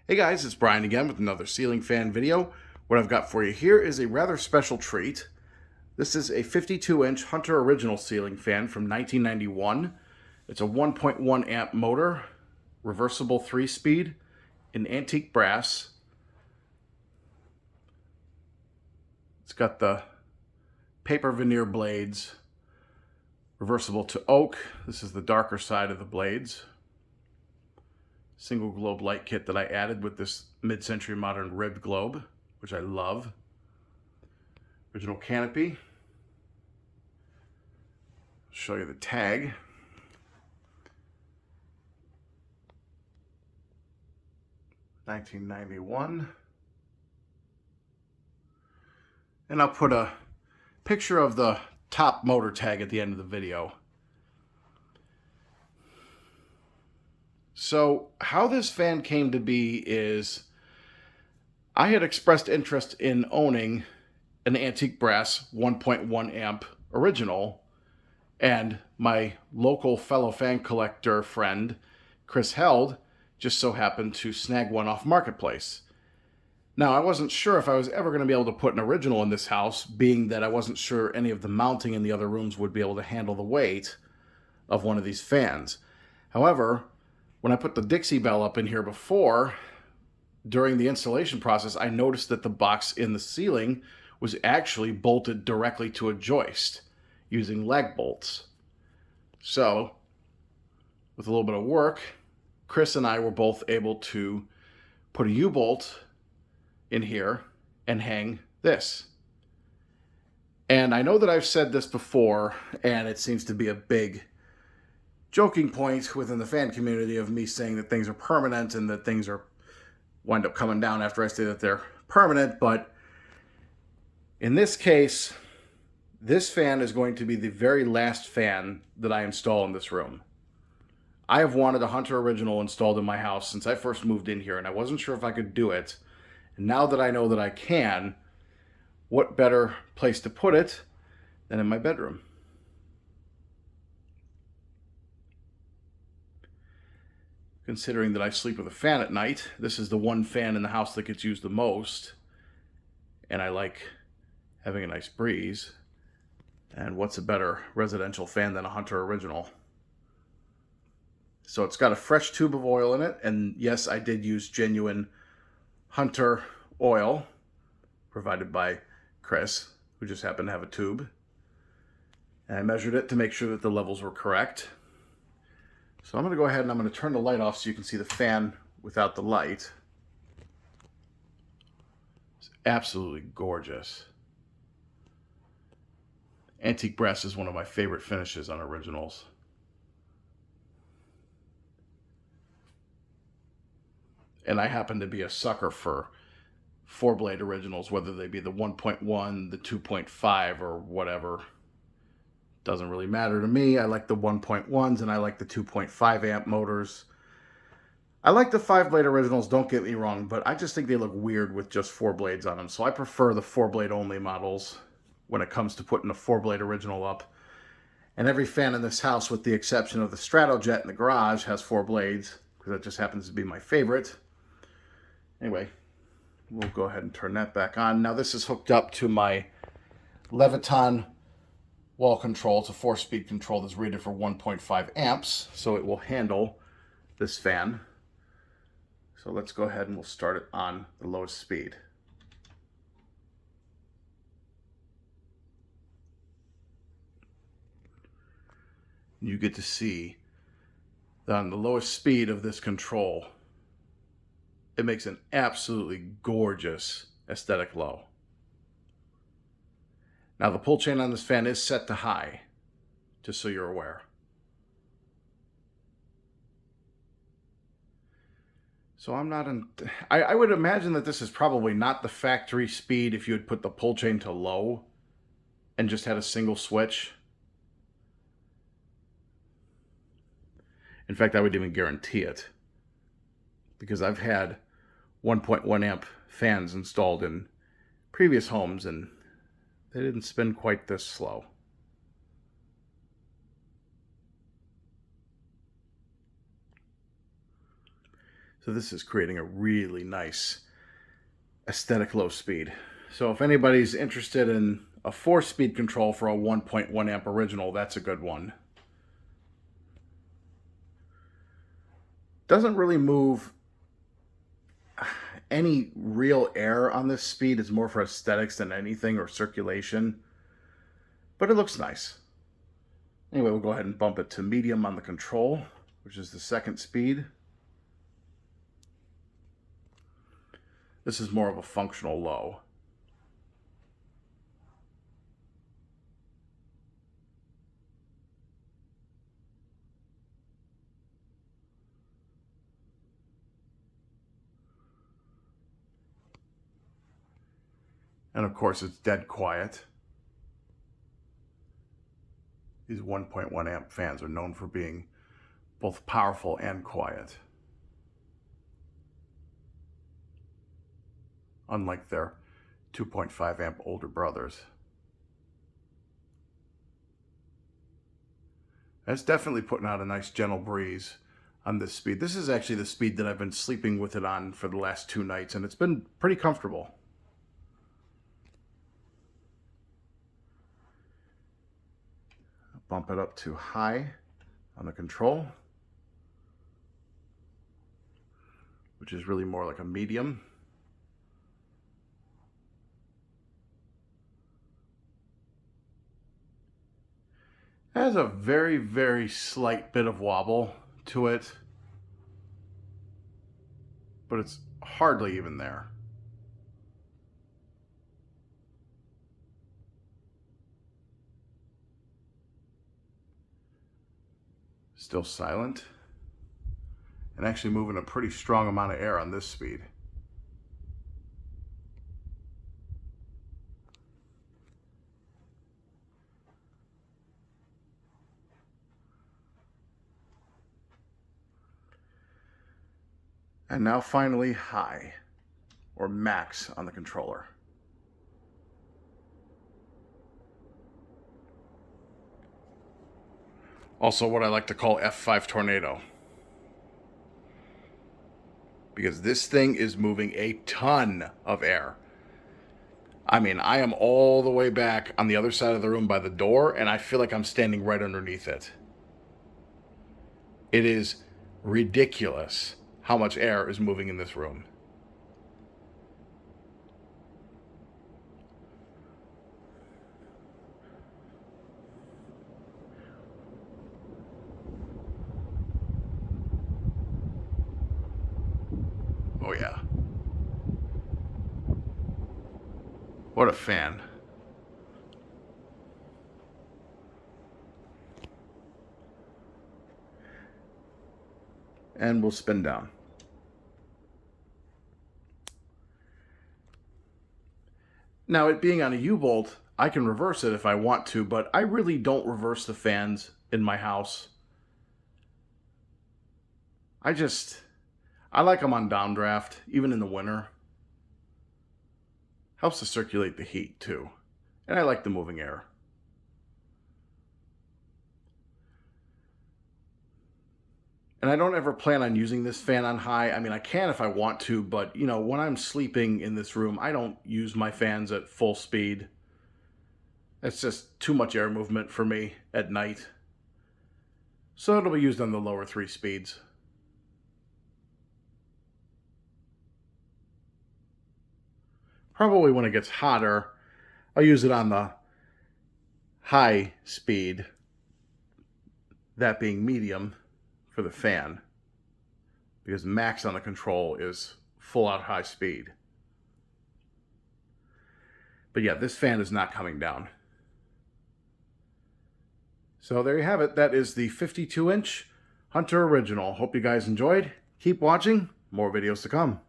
Hey guys, it's Brian again with another ceiling fan video. What I've got for you here is a rather special treat. This is a 52-inch Hunter Original ceiling fan from 1991. It's a 1.1 amp motor, reversible 3-speed, in antique brass. It's got the paper veneer blades, reversible to oak. This is the darker side of the blades. Single globe light kit that I added with this mid-century modern ribbed globe, which I love. Original canopy. Show you the tag. $1991. And I'll put a picture of the top motor tag at the end of the video. So how this fan came to be is I had expressed interest in owning an antique brass 1.1 amp original, and my local fellow fan collector friend, Chris Held, just so happened to snag one off Marketplace. Now, I wasn't sure if I was ever going to be able to put an original in this house, being that I wasn't sure any of the mounting in the other rooms would be able to handle the weight of one of these fans. However, when I put the Dixie Bell up in here before, during the installation process, I noticed that the box in the ceiling was actually bolted directly to a joist using lag bolts. So, with a little bit of work, Chris and I were both able to put a U-bolt in here and hang this. And I know that I've said this before, and it seems to be a big joking point within the fan community of me saying that things are permanent and that things wind up coming down after I say that they're permanent. But in this case, this fan is going to be the very last fan that I install in this room. I have wanted a Hunter Original installed in my house since I first moved in here, and I wasn't sure if I could do it. And now that I know that I can, what better place to put it than in my bedroom? Considering that I sleep with a fan at night, this is the one fan in the house that gets used the most, and I like having a nice breeze. And what's a better residential fan than a Hunter Original? So it's got a fresh tube of oil in it, and yes, I did use genuine Hunter oil provided by Chris, who just happened to have a tube. And I measured it to make sure that the levels were correct. So I'm going to go ahead and I'm going to turn the light off so you can see the fan without the light. It's absolutely gorgeous. Antique brass is one of my favorite finishes on originals. And I happen to be a sucker for 4-blade originals, whether they be the 1.1, the 2.5, or whatever. Doesn't really matter to me. I like the 1.1s and I like the 2.5 amp motors. I like the 5-blade originals, don't get me wrong, but I just think they look weird with just 4 blades on them. So I prefer the 4-blade only models when it comes to putting a 4-blade original up. And every fan in this house, with the exception of the Stratojet in the garage, has 4 blades, because that just happens to be my favorite. Anyway, we'll go ahead and turn that back on. Now this is hooked up to my Leviton wall control. It's a 4-speed control that's rated for 1.5 amps, so it will handle this fan. So let's go ahead and we'll start it on the lowest speed. You get to see that on the lowest speed of this control, it makes an absolutely gorgeous aesthetic low. Now the pull chain on this fan is set to high, just so you're aware. So I would imagine that this is probably not the factory speed if you had put the pull chain to low and just had a single switch. In fact, I would even guarantee it, because I've had 1.1 amp fans installed in previous homes and they didn't spin quite this slow. So this is creating a really nice aesthetic low speed. So if anybody's interested in a 4-speed control for a 1.1 amp original, that's a good one. Doesn't really move any real air on this speed. It's more for aesthetics than anything, or circulation. But it looks nice. Anyway, we'll go ahead and bump it to medium on the control, which is the 2nd speed. This is more of a functional low. And of course, it's dead quiet. These 1.1 amp fans are known for being both powerful and quiet, unlike their 2.5 amp older brothers. That's definitely putting out a nice gentle breeze on this speed. This is actually the speed that I've been sleeping with it on for the last 2 nights, and it's been pretty comfortable. Bump it up to high on the control, which is really more like a medium. It has a very, very slight bit of wobble to it, but it's hardly even there. Still silent, and actually moving a pretty strong amount of air on this speed. And now finally high, or max on the controller. Also what I like to call F5 tornado, because this thing is moving a ton of air. I mean, I am all the way back on the other side of the room by the door, and I feel like I'm standing right underneath it. It is ridiculous how much air is moving in this room. Oh yeah. What a fan. And we'll spin down. Now, it being on a U-bolt, I can reverse it if I want to, but I really don't reverse the fans in my house. I like them on downdraft, even in the winter. Helps to circulate the heat, too. And I like the moving air. And I don't ever plan on using this fan on high. I mean, I can if I want to, but, you know, when I'm sleeping in this room, I don't use my fans at full speed. It's just too much air movement for me at night. So it'll be used on the lower 3 speeds. Probably when it gets hotter, I'll use it on the high speed, that being medium for the fan, because max on the control is full out high speed. But yeah, this fan is not coming down. So there you have it. That is the 52-inch Hunter Original. Hope you guys enjoyed. Keep watching. More videos to come.